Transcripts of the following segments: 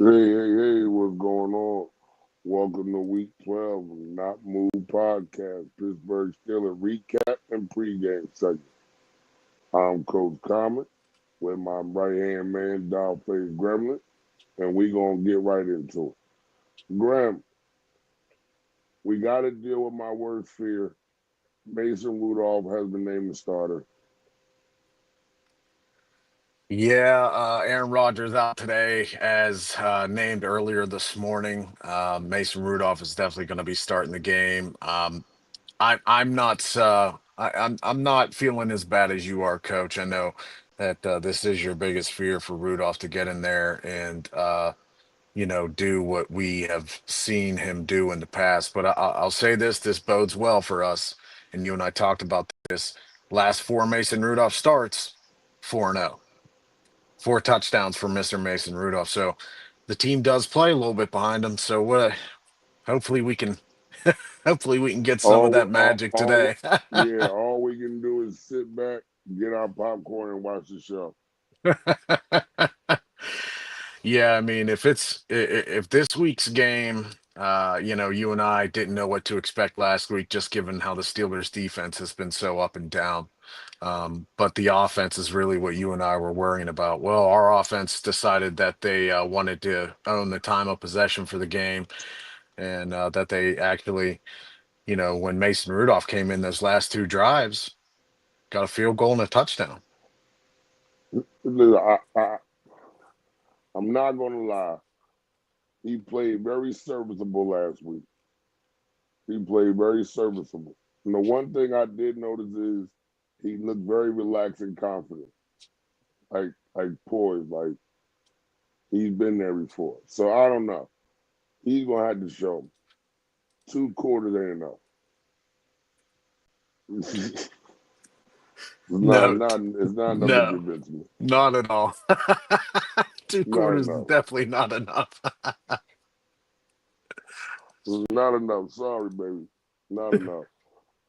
Hey, what's going on? Welcome to week 12 of Not Move Podcast, Pittsburgh Steelers recap and pregame segment. I'm Coach Common with my right hand man, Dogface Gremlin, and we going to get right into it. Grem, we got to deal with my worst fear. Mason Rudolph has been named the starter. Yeah, Aaron Rodgers out today, as named earlier this morning. Mason Rudolph is definitely going to be starting the game. I'm not I'm not feeling as bad as you are, Coach. I know that this is your biggest fear for Rudolph to get in there and do what we have seen him do in the past. But I'll say this: this bodes well for us. And you and I talked about this. Last four Mason Rudolph starts, 4-0. Four touchdowns for Mr. Mason Rudolph. So the team does play a little bit behind him. So hopefully we can hopefully we can get some of All, that all, magic all, today. yeah, all we can do is sit back, get our popcorn, and watch the show. Yeah, I mean, if this week's game, you and I didn't know what to expect last week, just given how the Steelers' defense has been so up and down. But the offense is really what you and I were worrying about. Well, our offense decided that they wanted to own the time of possession for the game, and that they actually, when Mason Rudolph came in those last two drives, got a field goal and a touchdown. Look, I'm not going to lie. He played very serviceable last week. He played very serviceable. And the one thing I did notice is he looked very relaxed and confident, like poised, like he's been there before. So I don't know. He's gonna have to show me. Two quarters ain't enough. it's No, it's not enough to no, convince me. not at all. Two Not quarters is enough. definitely not enough. It's not enough. Sorry, baby. Not enough.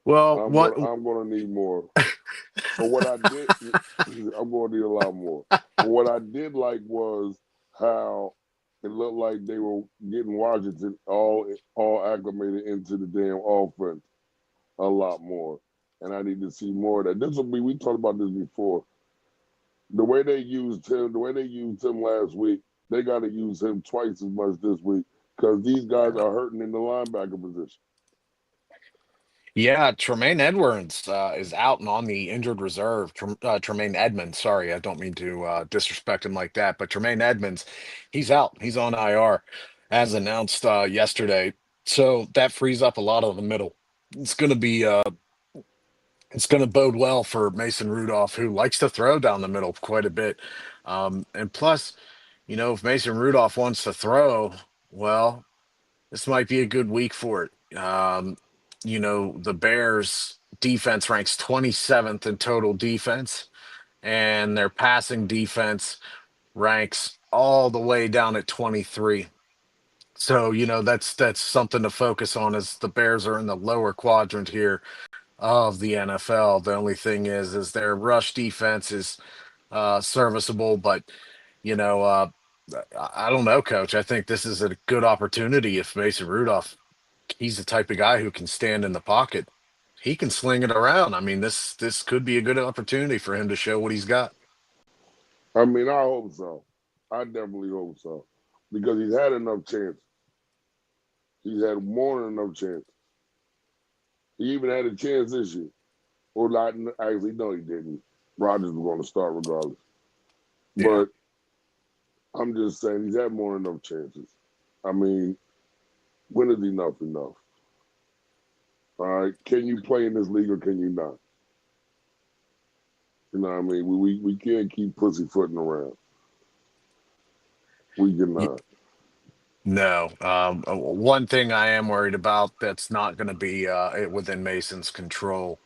Well, what? I'm gonna need more. But what I did, I'm going to need a lot more. But what I did like was how it looked like they were getting Washington all acclimated into the damn offense a lot more. And I need to see more of that. This will be. We talked about this before. The way they used him last week, they got to use him twice as much this week because these guys are hurting in the linebacker position. Yeah, Tremaine Edwards is out and on the injured reserve. Tremaine Edmonds, sorry, I don't mean to disrespect him like that, but Tremaine Edmonds, he's out. He's on IR, as announced yesterday. So that frees up a lot of the middle. It's going to be it's going to bode well for Mason Rudolph, who likes to throw down the middle quite a bit. And plus, if Mason Rudolph wants to throw, well, this might be a good week for it. The Bears defense ranks 27th in total defense, and their passing defense ranks all the way down at 23. So, that's something to focus on as the Bears are in the lower quadrant here of the NFL. The only thing is their rush defense is serviceable, but you know, uh, I don't know, Coach. I think this is a good opportunity if Mason Rudolph, he's the type of guy who can stand in the pocket. He can sling it around. I mean, this could be a good opportunity for him to show what he's got. I mean, I hope so. I definitely hope so because he's had enough chances. He's had more than enough chances. He even had a chance this year. Or not, actually, no, he didn't. Rodgers was going to start regardless. Yeah. But I'm just saying he's had more than enough chances. I mean, when is enough enough? All right, can you play in this league or can you not? You know what I mean? We can't keep pussyfooting around. We Y- cannot. No. One thing I am worried about that's not going to be within Mason's control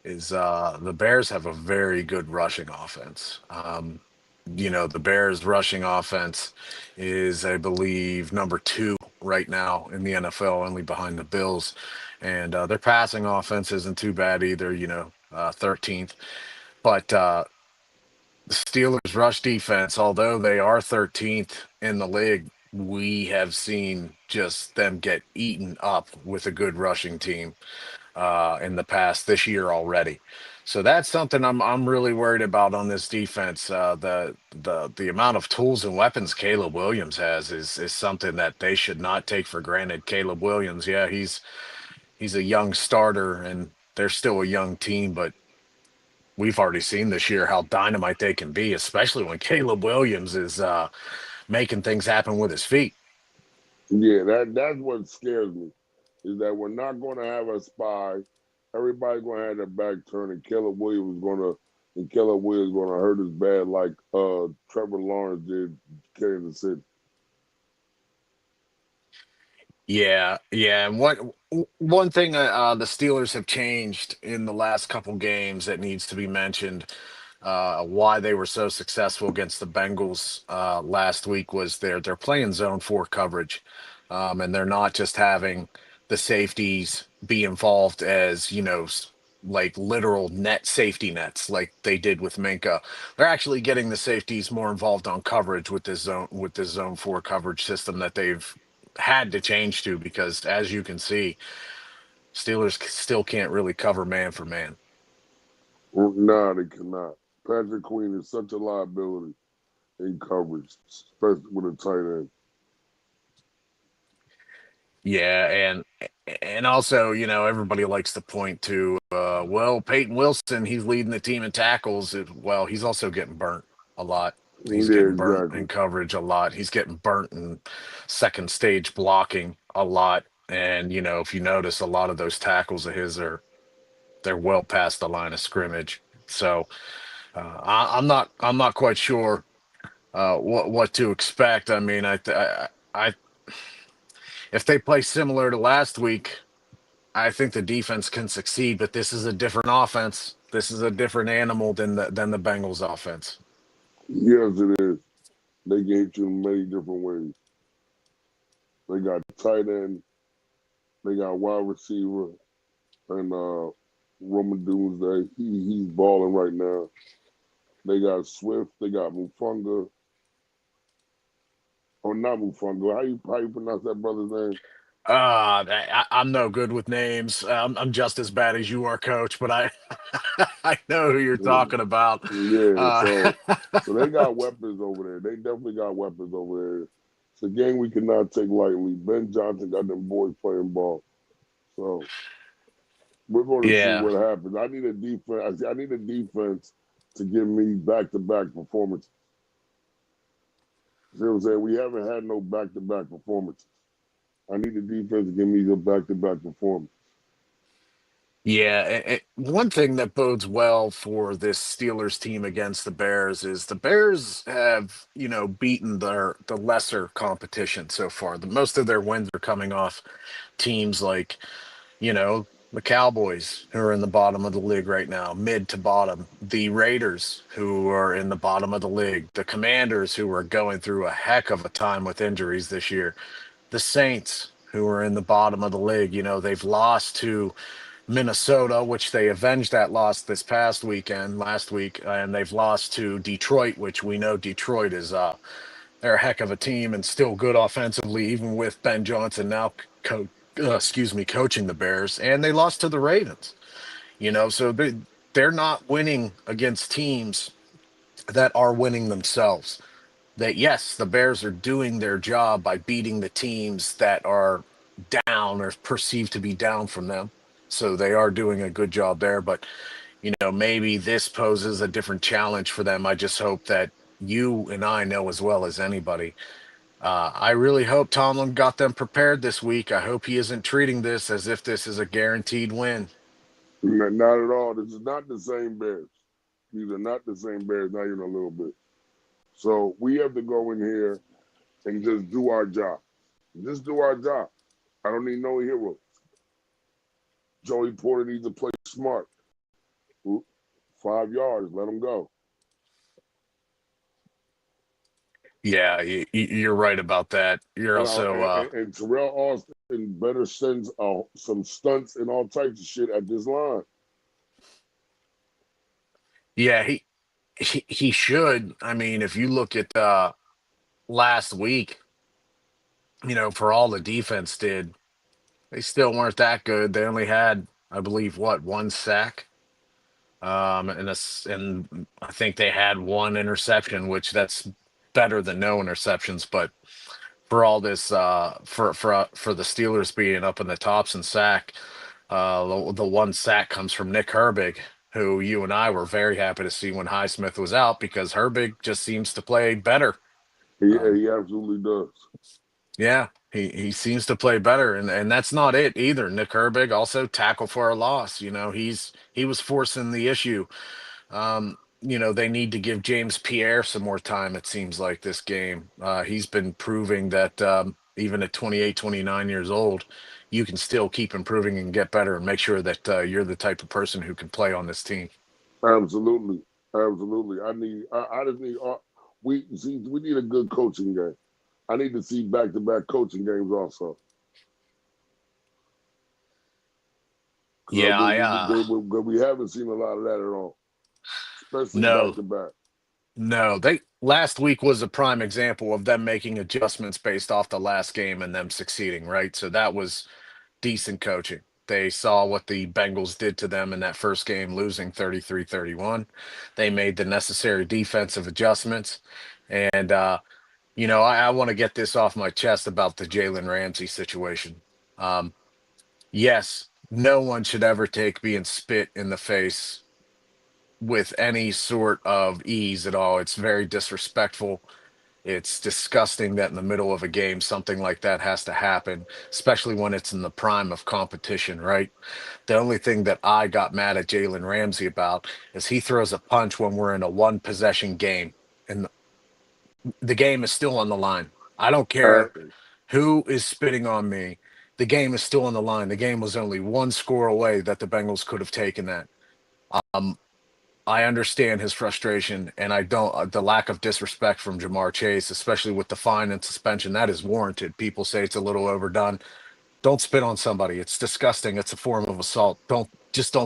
is the Bears have a very good rushing offense. The Bears' rushing offense is, I believe, number two right now in the NFL, only behind the Bills. And their passing offense isn't too bad either, 13th. But the Steelers' rush defense, although they are 13th in the league, we have seen just them get eaten up with a good rushing team in the past this year already. So that's something I'm really worried about on this defense. The amount of tools and weapons Caleb Williams has is something that they should not take for granted. Caleb Williams, yeah, he's a young starter and they're still a young team, but we've already seen this year how dynamite they can be, especially when Caleb Williams is making things happen with his feet. Yeah, that's what scares me. Is that we're not going to have a spy. Everybody's going to have their back turned, and Caleb Williams going to hurt us bad like Trevor Lawrence did Kansas City. Yeah, yeah. And one thing the Steelers have changed in the last couple games that needs to be mentioned, why they were so successful against the Bengals last week was they're playing zone four coverage, and they're not just having the safeties be involved as like literal net safety nets like they did with Minka. They're actually getting the safeties more involved on coverage with this zone four coverage system that they've had to change to because as you can see, still can't really cover man for man. Nah, they cannot. Patrick Queen is such a liability in coverage, especially with a tight end. Yeah, and also, everybody likes to point to well, Peyton Wilson, he's leading the team in tackles. Well, he's also getting burnt a lot. He's Yeah, getting burnt in exactly. coverage a lot. He's getting burnt in second stage blocking a lot. And if you notice, a lot of those tackles of his they're well past the line of scrimmage. So I'm not quite sure what to expect. I mean, I if they play similar to last week, I think the defense can succeed, but this is a different offense. This is a different animal than the Bengals offense. Yes, it is. They can hit you in many different ways. They got tight end, they got wide receiver, and Roman Doomsday. He's balling right now. They got Swift. They got Mufunga. Or not Mufunga. How you pronounce that brother's name? I'm no good with names. I'm just as bad as you are, Coach. But I I know who you're Mm, talking about. yeah. Uh, So they got weapons over there. They definitely got weapons over there. It's a game we cannot take lightly. Ben Johnson got them boys playing ball. So we're going to see yeah, what happens. I need a defense. I need a defense to give me back to back performances. See what I'm saying? We haven't had no back to back performances. I need the defense to give me a back to back performance. yeah. One thing that bodes well for this Steelers team against the Bears is the Bears have beaten the lesser competition so far. Most of their wins are coming off teams like the Cowboys, who are in the bottom of the league right now, mid to bottom, the Raiders, who are in the bottom of the league, the Commanders, who are going through a heck of a time with injuries this year, the Saints, who are in the bottom of the league. They've lost to Minnesota, which they avenged that loss this past weekend, last week, and they've lost to Detroit, which we know Detroit is they're a heck of a team and still good offensively, even with Ben Johnson now coaching the Bears, and they lost to the Ravens. So they're not winning against teams that are winning themselves. That yes, the Bears are doing their job by beating the teams that are down or perceived to be down from them. So they are doing a good job there, but maybe this poses a different challenge for them. I just hope that you and I know as well as anybody. I really hope Tomlin got them prepared this week. I hope he isn't treating this as if this is a guaranteed win. Not at all. This is not the same Bears. These are not the same Bears, not even a little bit. So we have to go in here and just do our job. Just do our job. I don't need no heroes. Joey Porter needs to play smart. 5 yards, let him go. Yeah, you're right about that. You're And, also, and Terrell Austin better send some stunts and all types of shit at this line. yeah, he should. I mean, if you look at last week, for all the defense did, they still weren't that good. They only had, I believe, what, one sack. And I think they had one interception, which that's better than no interceptions. But for all this, for the Steelers being up in the tops and sack, the one sack comes from Nick Herbig, who you and I were very happy to see when Highsmith was out because Herbig just seems to play better. Um, He absolutely does. yeah, he seems to play better, and that's not it either. Nick Herbig also tackle for a loss. He was forcing the issue. They need to give James Pierre some more time, it seems like, this game. He's been proving that even at 28, 29 years old, you can still keep improving and get better and make sure that you're the type of person who can play on this team. Absolutely, absolutely. I just need. We need a good coaching game. I need to see back to back coaching games also because Yeah, we haven't seen a lot of that at all, especially back no, to back. no. They last week was a prime example of them making adjustments based off the last game and them succeeding, right? So that was decent coaching. They saw what the Bengals did to them in that first game, losing 33-31. They made the necessary defensive adjustments. And, I want to get this off my chest about the Jalen Ramsey situation. Um, yes, no one should ever take being spit in the face with any sort of ease at all. It's very disrespectful. It's disgusting that in the middle of a game something like that has to happen, especially when it's in the prime of competition, right? The only thing that I got mad at Jalen Ramsey about is he throws a punch when we're in a one possession game and the game is still on the line. I don't Uh, care who is spitting on me. The game is still on the line. The game was only one score away that the Bengals could have taken that. Um, I understand his frustration, and I don't the lack of disrespect from Jamar Chase, especially with the fine and suspension. That is warranted. People say it's a little overdone. Don't spit on somebody. It's disgusting. It's a form of assault. Don't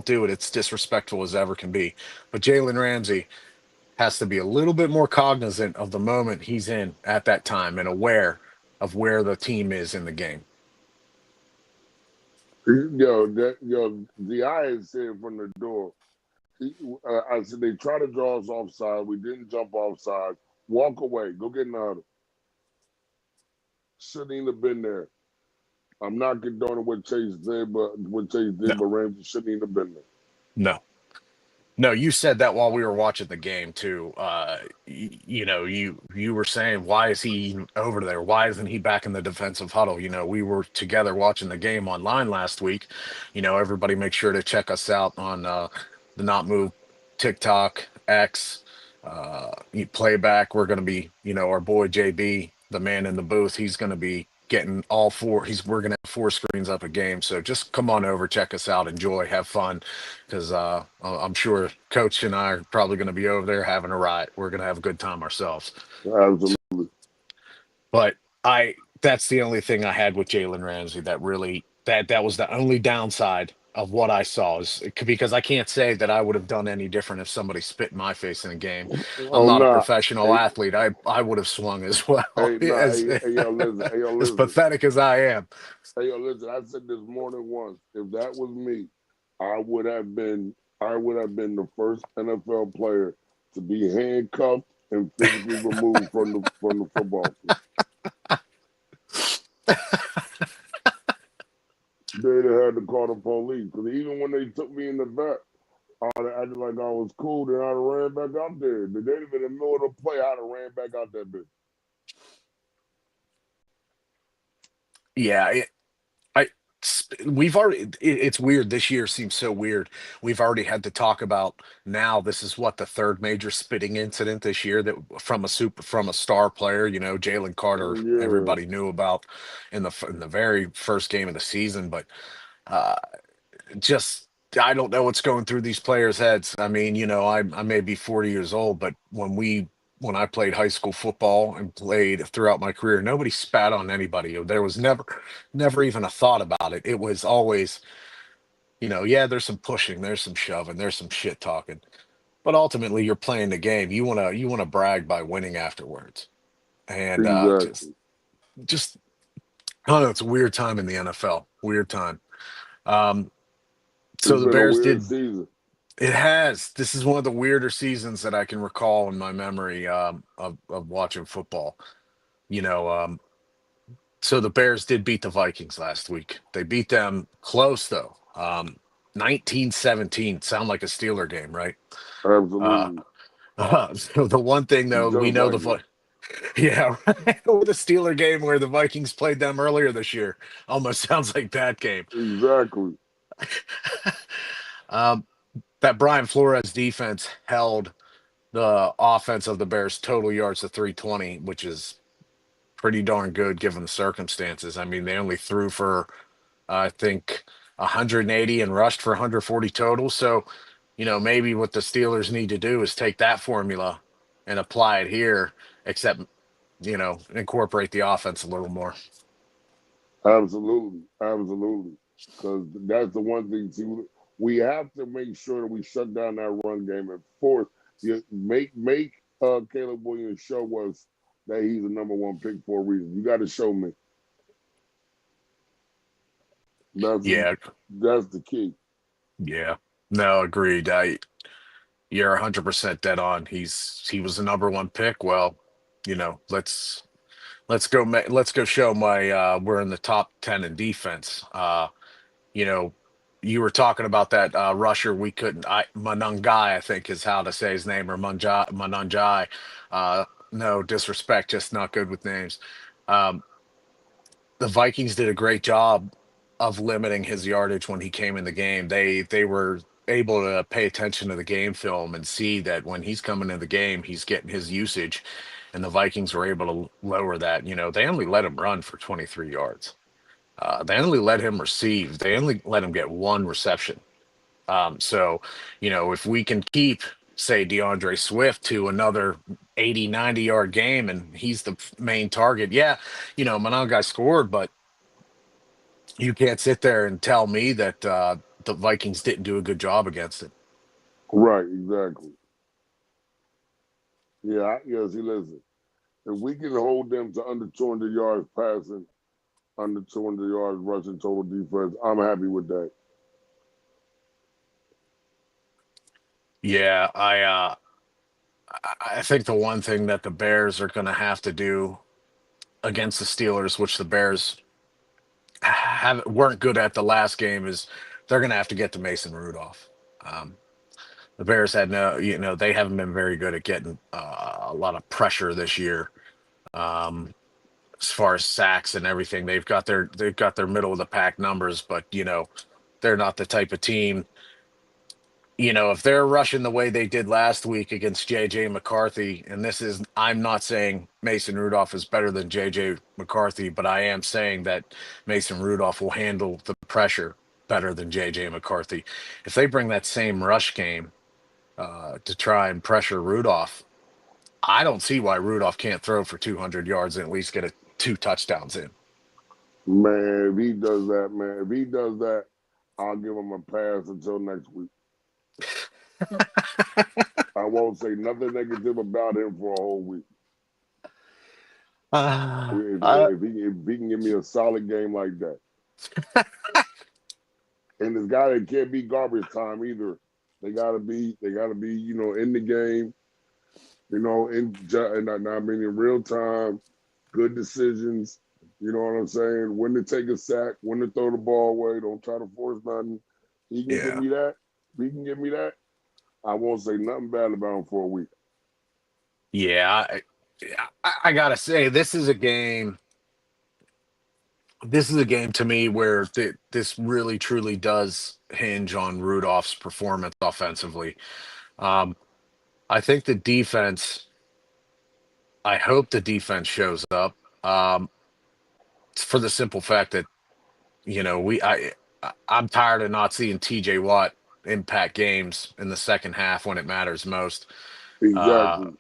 do it. It's disrespectful as ever can be. But Jalen Ramsey has to be a little bit more cognizant of the moment he's in at that time and aware of where the team is in the game. the eye is said from the door. I said they try to draw us offside. We didn't jump offside. Walk away. Go get another. Shouldn't have been there. I'm not condoning what Chase did, No, but Ramsey shouldn't have been there. no. No, you said that while we were watching the game too. You were saying, why is he over there? Why isn't he back in the defensive huddle? We were together watching the game online last week. Everybody make sure to check us out on the Not Move TikTok, X, playback. We're going to be, our boy JB, the man in the booth. He's going to be getting all four. We're going to have four screens up a game. So just come on over, check us out, enjoy, have fun because I'm sure Coach and I are probably going to be over there having a riot. We're going to have a good time ourselves. Absolutely. But that's the only thing I had with Jalen Ramsey that really that was the only downside of what I saw is because I can't say that I would have done any different if somebody spit in my face in a game. I'm Oh not a nah. professional Hey, athlete. I would have swung as well nah. Hey, yo, listen. Hey, yo, as listen. pathetic as I am. Hey, yo, listen. I said this more than once. If that was me, I would have been. I would have been the first NFL player to be handcuffed and physically removed from the football field. They'd have had to call the police because even when they took me in the vet, I'd have acted like I was cool. Then I'd have ran back out there. They'd have been in the middle of the play. I'd have ran back out that bitch. Yeah, I we've already it's weird. This year seems so weird. We've already had to talk about now this is what the third major spitting incident this year that from a star player, Jalen Carter, Yeah. everybody knew about in the very first game of the season, but uh just I don't know what's going through these players' heads. I mean, I may be 40 years old, but when I played high school football and played throughout my career, nobody spat on anybody. There was never even a thought about it. It was always, yeah, there's some pushing, there's some shoving, there's some shit talking. But ultimately you're playing the game. You want to brag by winning afterwards. And Exactly. just Oh, no, it's a weird time in the NFL. Weird time. Um, so It's the been a Bears weird did. season. It has. This is one of the weirder seasons that I can recall in my memory of watching football. You know, so the Bears did beat the Vikings last week. They beat them close though. 19-17. Sound like a Steeler game, right? Uh, Absolutely. so the one thing though, we Just know like it. yeah, right. Or the Steeler game where the Vikings played them earlier this year. Almost sounds like that game. Exactly. Um, that Brian Flores defense held the offense of the Bears total yards to 320, which is pretty darn good given the circumstances. I mean, they only threw for I think 180 and rushed for 140 total. So, maybe what the Steelers need to do is take that formula and apply it here, except, incorporate the offense a little more. Absolutely. Absolutely. Because that's the one thing, too. We have to make sure that we shut down that run game and force make Caleb Williams show us that he's the number one pick for a reason. You got to show me. That's a, Yeah, that's the key. yeah. No, agreed. You're 100% dead on. He was the number one pick. Well, let's go show my we're in the top 10 in defense. You know, you were talking about that rusher we couldn't Manungai, I think is how to say his name, or Manunjai. No disrespect, just not good with names. Um, the Vikings did a great job of limiting his yardage when he came in the game. They were able to pay attention to the game film and see that when he's coming in the game, he's getting his usage, and the Vikings were able to lower that. They only let him run for 23 yards. They only let him receive. They only let him get one reception. So, if we can keep, say, DeAndre Swift to another 80, 90-yard game and he's the main target, yeah, Monongai scored, but you can't sit there and tell me that the Vikings didn't do a good job against it. Right, exactly. Yeah, see, listen. If we can hold them to under 200 yards passing, under 200 yards rushing total defense, I'm happy with that. Yeah, I think the one thing that the Bears are going to have to do against the Steelers, which the Bears have weren't good at the last game, is they're going to have to get to Mason Rudolph. Um, the Bears had they haven't been very good at getting a lot of pressure this year. Um, as far as sacks and everything, they've got their middle of the pack numbers, but they're not the type of team. If they're rushing the way they did last week against JJ McCarthy, and I'm not saying Mason Rudolph is better than JJ McCarthy, but I am saying that Mason Rudolph will handle the pressure better than JJ McCarthy. If they bring that same rush game to try and pressure Rudolph, I don't see why Rudolph can't throw for 200 yards and at least get two touchdowns in. Man, if he does that, man, if he does that, I'll give him a pass until next week. I won't say nothing negative about him for a whole week. Uh, If, uh, if he can give me a solid game like that. And this guy that can't be garbage time either. They gotta be, in the game, I mean in real time, good decisions. You know what I'm saying? When to take a sack, when to throw the ball away. Don't try to force nothing. He can give yeah, me that. If he can give me that, I won't say nothing bad about him for a week. yeah. I gotta say, this is a game to me where this really truly does hinge on Rudolph's performance offensively. Um, I think the defense. I hope the defense shows up. Um, for the simple fact that I'm tired of not seeing T.J. Watt impact games in the second half when it matters most. Uh, Exactly.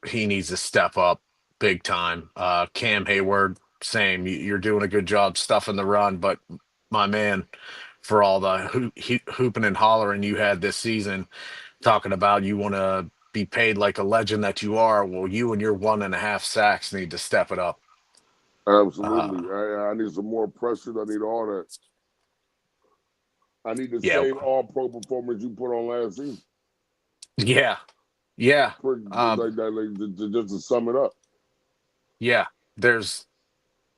he needs to step up big time. Cam Hayward, same. You're doing a good job stuffing the run, but my man, for all the hooping and hollering you had this season, talking about you want to be paid like a legend that you are, well, you and your 1.5 sacks need to step it up. Uh, Absolutely. I need some more pressure. I need all that. I need the yeah, same all pro performance you put on last season. yeah, yeah, Just um, like that, just to sum it up. yeah. There's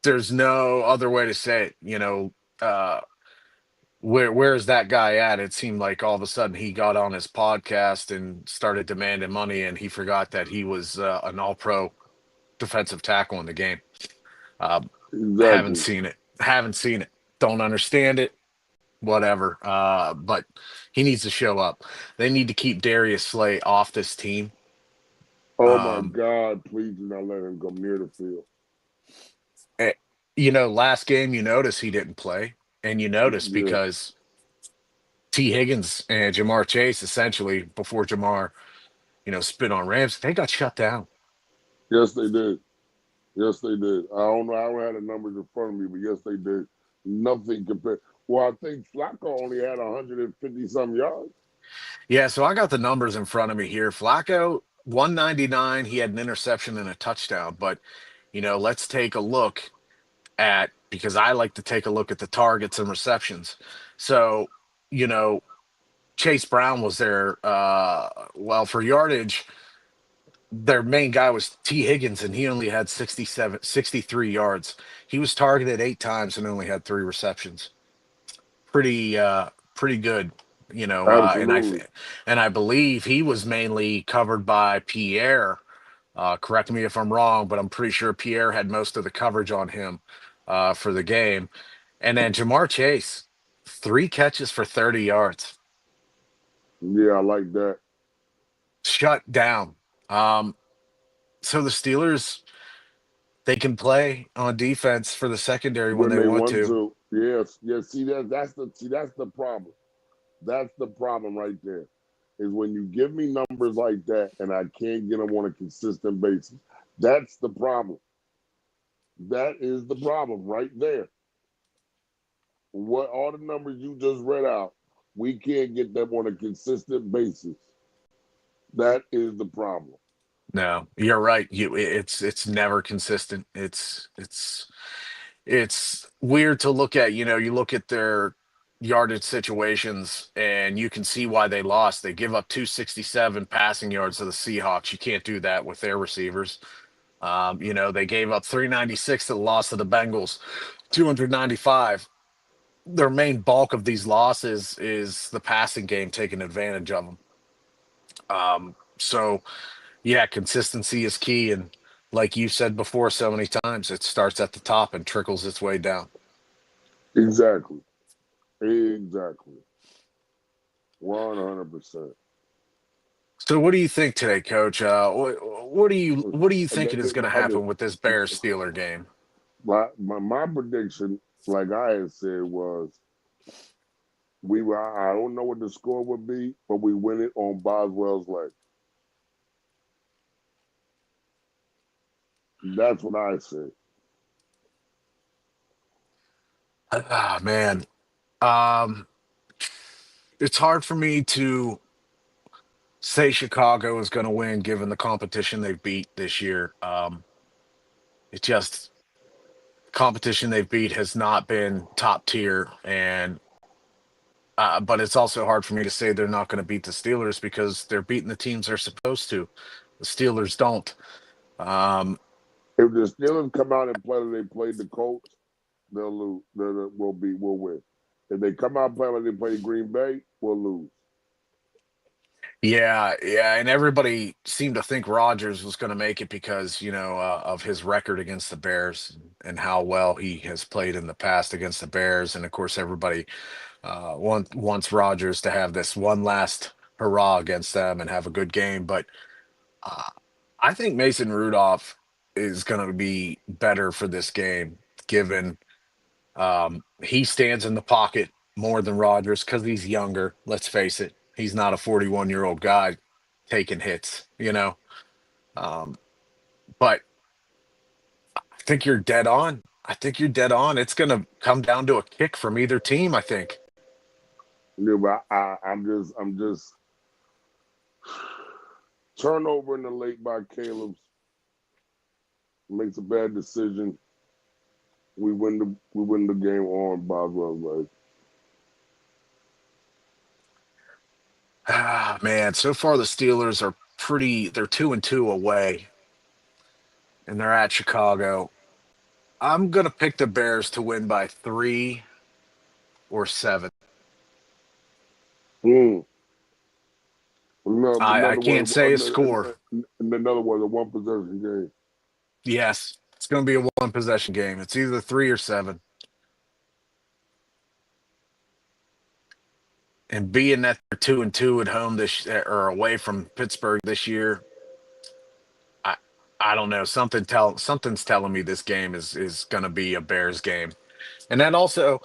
there's no other way to say it. Uh, where's that guy at? It seemed like all of a sudden he got on his podcast and started demanding money, and he forgot that he was an All Pro defensive tackle in the game. Um, haven't Exactly. seen it. Haven't seen it. Don't understand it. Whatever. But he needs to show up. They need to keep Darius Slay off this team. Oh my Um, God, please do not let him come near the field. eh, last game you notice he didn't play, and you notice Yeah. because T. Higgins and Jamar Chase essentially before Jamar, spit on Rams, they got shut down. Yes, they did. Yes, they did. I don't know. I don't have the numbers in front of me, but yes, they did. Nothing compared. Well, I think Flacco only had 150 some yards. Yeah, so I got the numbers in front of me here. Flacco 199, he had an interception and a touchdown, but let's take a look at because I like to take a look at the targets and receptions. So, you know, Chase Brown was there. Well, for yardage, their main guy was T. Higgins, and he only had 63 yards. He was targeted 8 times and only had 3 receptions. Pretty good, Absolutely. and I believe he was mainly covered by Pierre. Correct me if I'm wrong, but I'm pretty sure Pierre had most of the coverage on him for the game. And then Jamar Chase, 3 catches for 30 yards, Yeah, I like that. shut down. Um, so the Steelers, they can play on defense for the secondary when When they they want want to. to, yes, yes. That's the problem. That's the problem right there. Is when you give me numbers like that and I can't get them on a consistent basis. That's the problem. That is the problem right there. What all the numbers you just read out, we can't get them on a consistent basis. That is the problem. No, you're right. It's never consistent. It's weird to look at. You look at their yardage situations, and you can see why they lost. They give up 267 passing yards to the Seahawks. You can't do that with their receivers. They gave up 396 to the loss of the Bengals, 295. Their main bulk of these losses is the passing game taking advantage of them. So yeah, consistency is key, and like you said before so many times, it starts at the top and trickles its way down. Exactly. Exactly. 100%. So, what do you think today, Coach? What do you think is going to happen with this Bears Steeler game? My prediction, like I had said, was we were. I don't know what the score would be, but we win it on Boswell's leg. That's what I said. Ah, man, um, it's hard for me to say Chicago is going to win given the competition they've beat this year. It just competition they've beat has not been top tier, and but it's also hard for me to say they're not going to beat the Steelers because they're beating the teams they're supposed to. The Steelers don't. Um, If the Steelers come out and play like they played the Colts, they'll lose. We'll win. If they come out and play like they played Green Bay, we'll lose. yeah, yeah, and everybody seemed to think Rodgers was going to make it because of his record against the Bears and how well he has played in the past against the Bears, and of course everybody wants Rodgers to have this one last hurrah against them and have a good game, but. Uh, I think Mason Rudolph is going to be better for this game, given he stands in the pocket more than Rodgers because he's younger. Let's face it, he's not a 41-year-old guy taking hits. Um, but I think you're dead on. I think you're dead on. It's going to come down to a kick from either team, I think. Yeah, but I'm just turnover in the late by Caleb's makes a bad decision. we win the game on Boswell way. Ah, man, so far the Steelers are they're 2-2 away, and they're at Chicago. I'm gonna pick the Bears to win by 3 or 7. Mm. Another, I another can't one, say a score. another one, a one possession game. Yes, it's gonna be a one possession game. It's either 3 or 7. And being that they're 2-2 at home this or away from Pittsburgh this year, I I don't know. Something's telling me this game is gonna be a Bears game. And then also,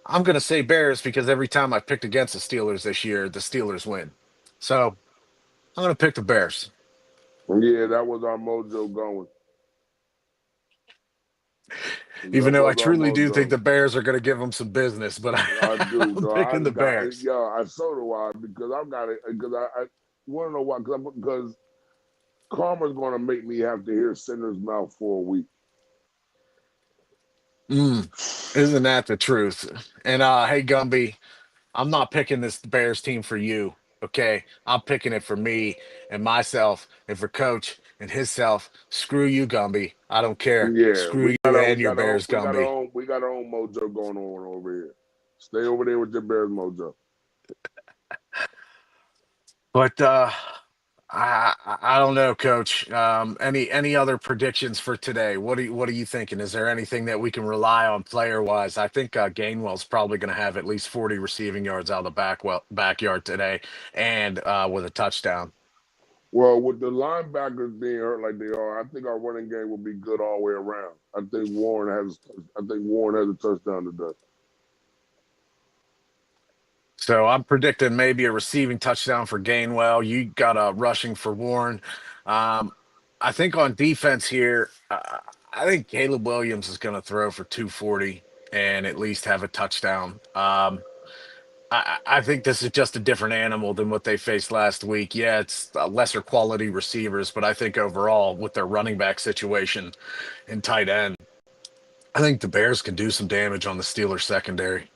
I'm gonna say Bears because every time I picked against the Steelers this year, the Steelers win. So I'm gonna pick the Bears. And yeah, that was our mojo going. That Even though I was our truly do think mojo. the Bears are gonna give them some business, but I do. I'm No, I picking the got Bears. yeah. I so do I because I've got it because I you want to know why? Because karma's going to make me have to hear sinner's mouth for a week. Mm, isn't that the truth? And hey Gumby, I'm not picking this Bears team for you. Okay, I'm picking it for me and myself and for Coach and his self. Screw you, Gumby. I don't care. Yeah, Screw you and your Bears, we got our Gumby. own we got our own mojo going on over here. Stay over there with your Bears mojo. But I don't know, Coach. Any other predictions for today? What are you thinking? Is there anything that we can rely on player wise? I think Gainwell's probably going to have at least 40 receiving yards out of the backyard today, and with a touchdown. Well, with the linebackers being hurt like they are, I think our running game will be good all the way around. I think Warren has a touchdown today. So I'm predicting maybe a receiving touchdown for Gainwell. You got a rushing for Warren. Um, I think on defense here, I think Caleb Williams is going to throw for 240 and at least have a touchdown. I think this is just a different animal than what they faced last week. Yeah, it's lesser quality receivers, but I think overall, with their running back situation and tight end, I think the Bears can do some damage on the Steelers secondary.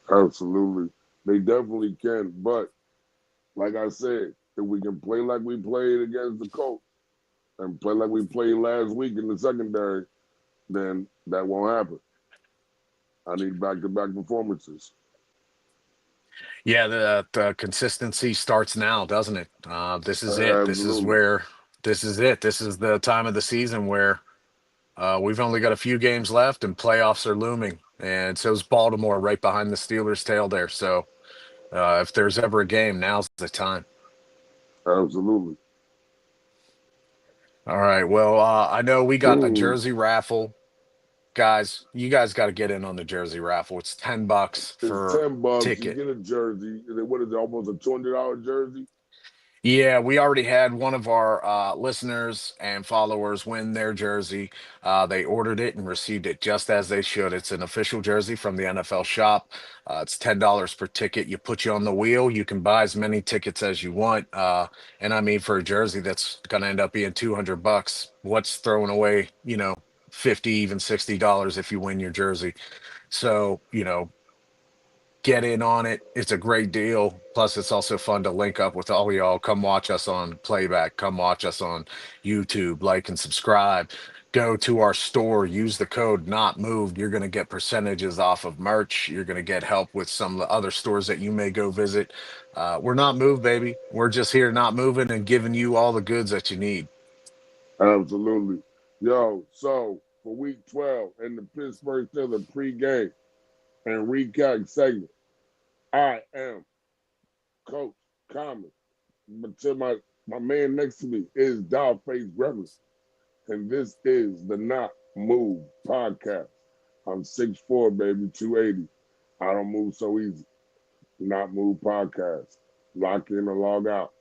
Absolutely, they definitely can. But like I said, if we can play like we played against the Colts and play like we played last week in the secondary, then that won't happen. I need back-to-back performances. Yeah, the consistency starts now, doesn't it? This is it. Absolutely, This is it. This is the time of the season where we've only got a few games left and playoffs are looming. And so is Baltimore right behind the Steelers' tail there. So if there's ever a game, now's the time. absolutely. All right. Well, I know we got a Mm. jersey raffle. Guys, you guys got to get in on the jersey raffle. It's $10 It's for $10. You ticket. get a jersey. What is it? Almost a $200 jersey. Yeah, we already had one of our listeners and followers win their jersey. They ordered it and received it just as they should. It's an official jersey from the NFL shop. It's $10 per ticket. You put you on the wheel. You can buy as many tickets as you want. And I mean, for a jersey that's going to end up being $200, what's throwing away, 50, even $60 if you win your jersey? So, get in on it. It's a great deal. Plus, it's also fun to link up with all y'all. Come watch us on playback. Come watch us on YouTube. Like and subscribe. Go to our store. Use the code not moved. You're going to get percentages off of merch. You're going to get help with some of the other stores that you may go visit. We're not moved, baby. We're just here not moving and giving you all the goods that you need. Absolutely. Yo, so for week 12 in the Pittsburgh Steelers pregame and recap segment, I am Coach Common. But to my man next to me is Face Gremlin. And this is the Not Move podcast. I'm 6'4", baby, 280. I don't move so easy. Not Move podcast. Lock in or log out.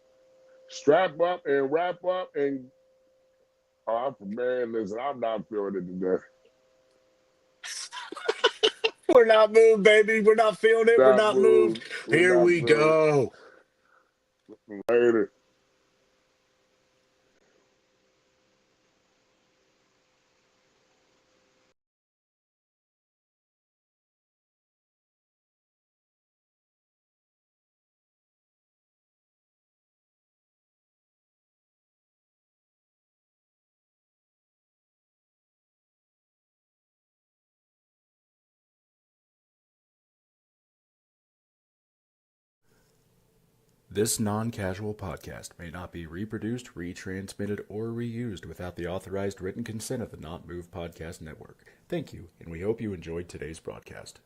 Strap up and wrap up and man, listen, I'm not feeling it today. We're not moved, baby. We're not feeling it. We're Not not moved. moved. We're Here not we feeling go. it. Later. This non-casual podcast may not be reproduced, retransmitted, or reused without the authorized written consent of the Not Move Podcast Network. Thank you, and we hope you enjoyed today's broadcast.